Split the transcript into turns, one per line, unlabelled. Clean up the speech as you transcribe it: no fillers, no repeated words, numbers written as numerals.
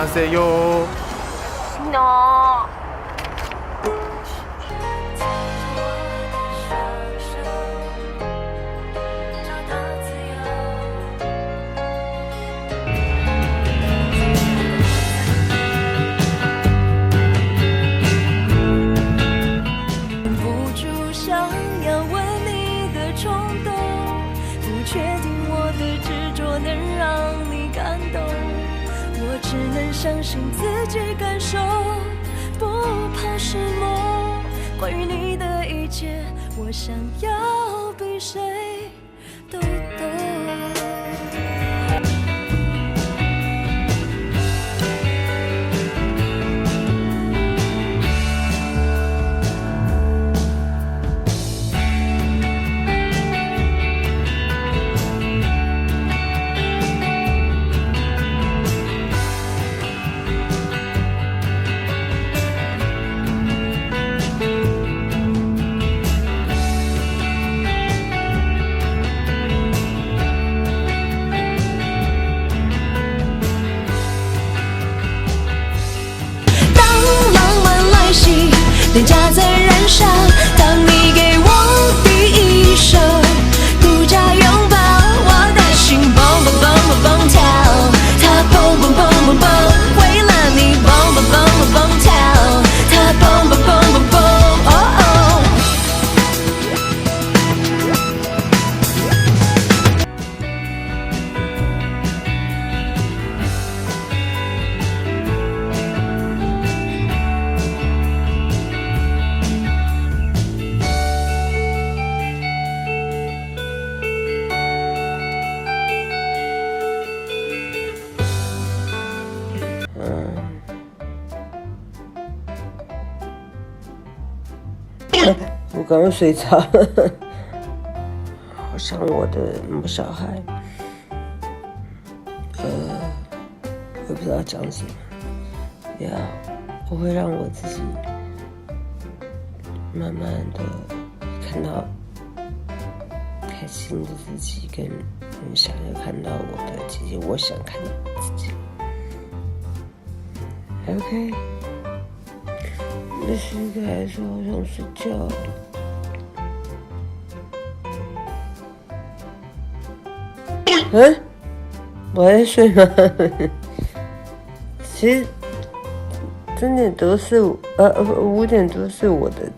안녕하세요.
No。
只能相信自己感受，不怕失落。关于你的一切，我想要比谁都懂。脸颊在燃烧，当你给我第一手独家拥抱，我的心蹦蹦蹦蹦蹦跳，它蹦蹦蹦蹦蹦，为了你蹦蹦蹦蹦蹦跳，它蹦蹦蹦蹦蹦，哦哦。
我刚刚睡着了，好像我的小孩，我不知道讲什么，我会让我自己慢慢的看到开心的自己，跟想要看到我的姐姐，我想看到我自己。OK。那现在来说好想睡觉。我还在睡吗？其实5点多是我的